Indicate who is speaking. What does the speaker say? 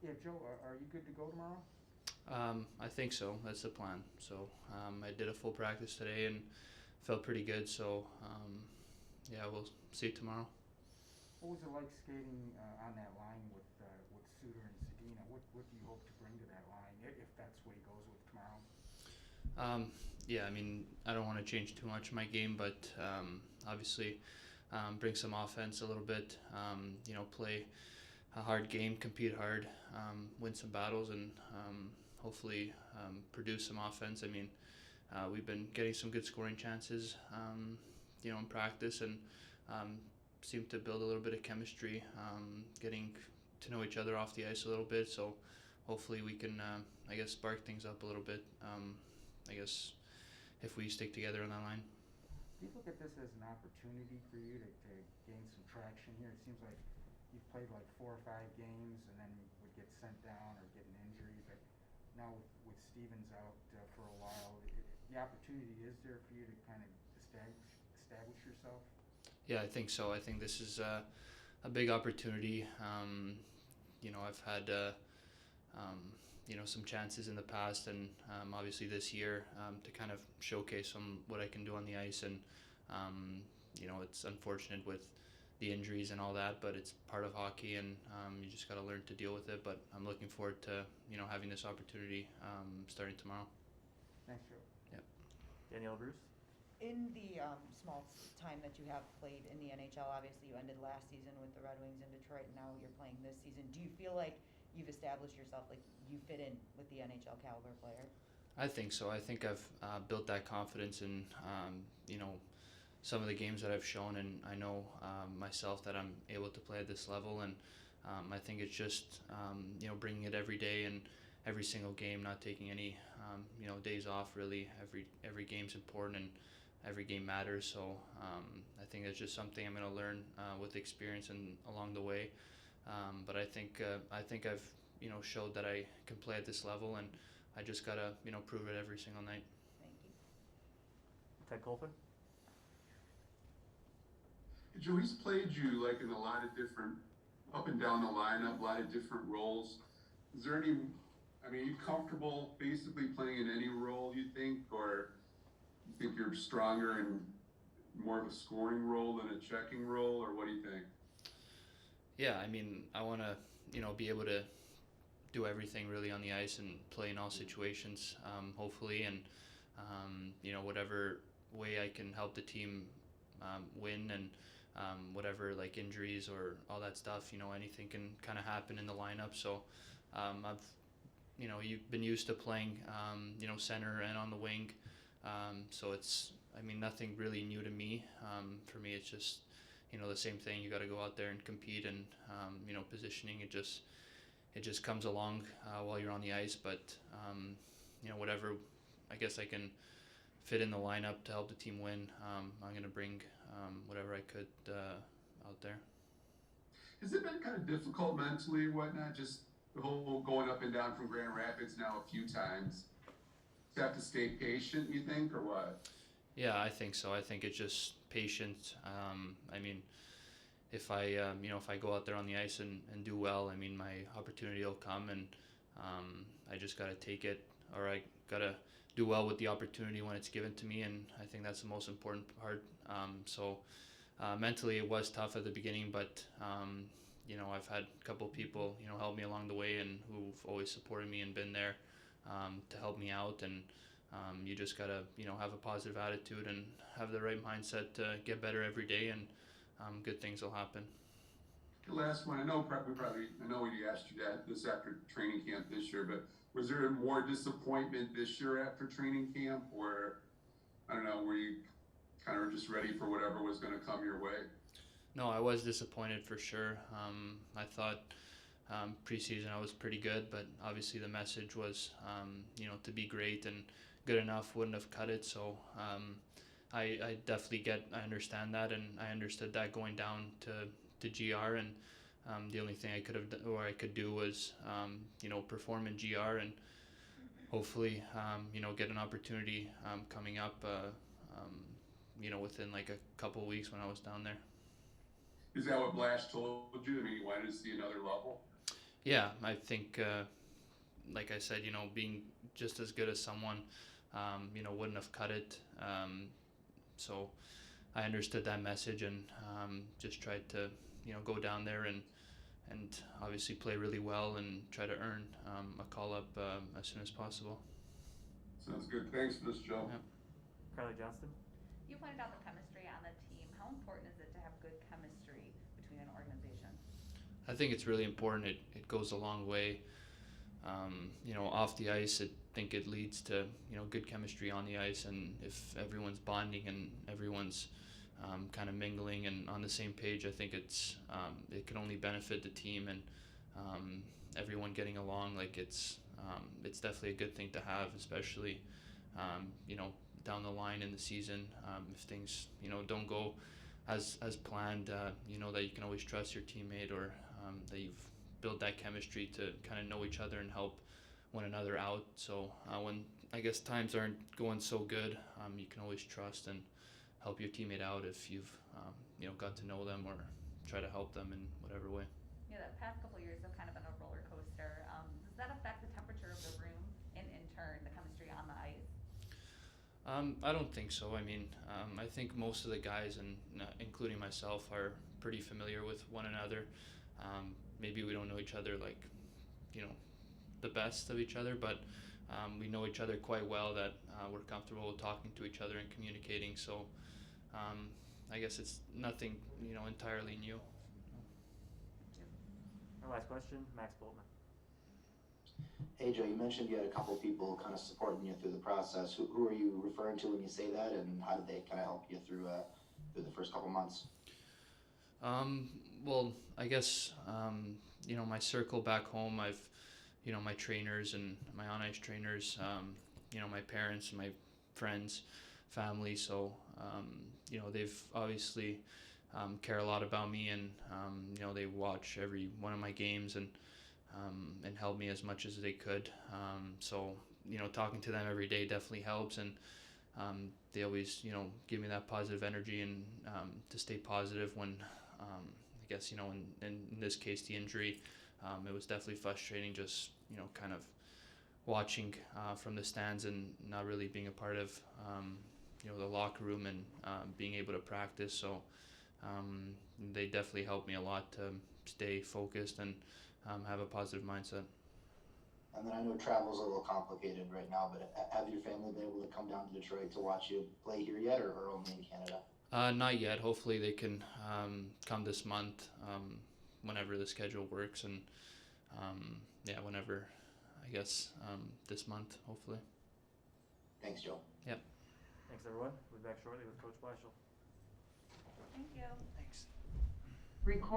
Speaker 1: Yeah, Joe, are you good to go tomorrow?
Speaker 2: I think so. That's the plan. So I did a full practice today and felt pretty good. So yeah, we'll see you tomorrow.
Speaker 1: What was it like skating on that line with Suter and Sedina? What do you hope to bring to that line if that's what he goes with tomorrow?
Speaker 2: Um, yeah, I mean, I don't want to change too much of my game, but obviously bring some offense a little bit. Play a hard game, compete hard, win some battles, and hopefully produce some offense. I mean, we've been getting some good scoring chances, in practice, and um, seem to build a little bit of chemistry, getting to know each other off the ice a little bit. So hopefully we can, spark things up a little bit. I guess if we stick together on that line.
Speaker 1: Do you look at this as an opportunity for you to gain some traction here? It seems like you've played like 4 or 5 games and then would get sent down or get an injury, but now with Stevens out for a while, the opportunity is there for you to kind of establish yourself?
Speaker 2: Yeah, I think so. I think this is a big opportunity. I've had some chances in the past, and obviously this year to kind of showcase what I can do on the ice. And it's unfortunate with the injuries and all that, but it's part of hockey, and you just got to learn to deal with it. But I'm looking forward to having this opportunity starting tomorrow.
Speaker 1: Thanks, Joe.
Speaker 2: Yeah.
Speaker 3: Danielle Bruce.
Speaker 4: In the small time that you have played in the NHL, obviously you ended last season with the Red Wings in Detroit, and now you're playing this season. Do you feel like you've established yourself, like you fit in with the NHL caliber player?
Speaker 2: I think so. I think I've built that confidence in, some of the games that I've shown, and I know myself that I'm able to play at this level. And I think it's just, bringing it every day and every single game, not taking any, days off. Really, every game's important and every game matters. So I think it's just something I'm going to learn with experience and along the way. But I think I've showed that I can play at this level, and I just gotta prove it every single night.
Speaker 4: Thank you.
Speaker 3: Ted Colton.
Speaker 5: Joey's played you like in a lot of different, up and down the lineup, a lot of different roles. Is there any, I mean, are you comfortable basically playing in any role you think, or you think you're stronger in more of a scoring role than a checking role, or what do you think?
Speaker 2: Yeah, I mean, I want to be able to do everything really on the ice and play in all situations, hopefully, and whatever way I can help the team win, and whatever, like injuries or all that stuff, anything can kind of happen in the lineup. So I've you've been used to playing center and on the wing, so it's, I mean, nothing really new to me. For me, it's just the same thing. You got to go out there and compete, and positioning, it just comes along while you're on the ice. But whatever, I guess I can fit in the lineup to help the team win. I'm going to bring whatever I could out there.
Speaker 5: Has it been kind of difficult mentally and whatnot? Just the whole going up and down from Grand Rapids now a few times. You have to stay patient, you think, or what?
Speaker 2: Yeah, I think so. I think it's just patience. I mean, if I go out there on the ice and do well, I mean, my opportunity will come, and I just got to take it, or I got to do well with the opportunity when it's given to me. And I think that's the most important part. So mentally it was tough at the beginning, but I've had a couple of people help me along the way, and who've always supported me and been there to help me out. And you just gotta have a positive attitude and have the right mindset to get better every day, and good things will happen.
Speaker 5: The last one, I know I know we asked you that this after training camp this year, but was there more disappointment this year after training camp, or I don't know, were you kind of just ready for whatever was going to come your way?
Speaker 2: No, I was disappointed for sure. I thought preseason I was pretty good, but obviously the message was, to be great, and good enough wouldn't have cut it. So I definitely I understand that, and I understood that going down to GR, and the only thing I could have or I could do was, perform in GR, and hopefully, get an opportunity coming up, within like a couple of weeks when I was down there.
Speaker 5: Is that what Blash told you? I mean, you wanted to see another level?
Speaker 2: Yeah, I think, like I said, being just as good as someone, wouldn't have cut it. So I understood that message and just tried to, go down there and obviously play really well and try to earn a call up as soon as possible.
Speaker 5: Sounds good. Thanks for this, Joe.
Speaker 2: Yeah.
Speaker 3: Carly Johnston.
Speaker 6: You pointed out the chemistry on the team. How important is it to have good chemistry between an organization?
Speaker 2: I think it's really important. It goes a long way. Off the ice, I think it leads to, good chemistry on the ice. And if everyone's bonding and everyone's kind of mingling and on the same page, I think it can only benefit the team and everyone getting along. Like it's definitely a good thing to have, especially, down the line in the season. If things, don't go as planned, that you can always trust your teammate or that you've built that chemistry to kind of know each other and help one another out. So when I guess times aren't going so good, you can always trust and help your teammate out if you've got to know them or try to help them in whatever way.
Speaker 6: Yeah, the past couple of years have kind of been a roller coaster. Does that affect the temperature of the room and in turn the chemistry on the ice?
Speaker 2: I don't think so. I mean, I think most of the guys, and including myself, are pretty familiar with one another. Maybe we don't know each other like, the best of each other, but we know each other quite well that we're comfortable talking to each other and communicating. So I guess it's nothing, entirely new.
Speaker 3: Our last question, Max Boltman.
Speaker 7: Hey Joe, you mentioned you had a couple people kind of supporting you through the process. Who are you referring to when you say that, and how did they kind of help you through the first couple months?
Speaker 2: Well, I guess, my circle back home, I've, my trainers and my on-ice trainers, my parents, my friends, family. So, they've obviously care a lot about me and, they watch every one of my games and help me as much as they could. So, talking to them every day definitely helps. And they always, give me that positive energy and to stay positive when, I guess, in this case, the injury, it was definitely frustrating just, kind of watching from the stands and not really being a part of, the locker room and being able to practice. So they definitely helped me a lot to stay focused and have a positive mindset.
Speaker 7: And then I know travel's a little complicated right now, but have your family been able to come down to Detroit to watch you play here yet, or only in Canada?
Speaker 2: Not yet. Hopefully they can come this month, whenever the schedule works, and whenever, I guess, this month, hopefully.
Speaker 7: Thanks, Joe.
Speaker 2: Yep.
Speaker 3: Thanks everyone. We'll be back shortly with Coach Bleichel.
Speaker 6: Thank you.
Speaker 2: Thanks.
Speaker 8: Record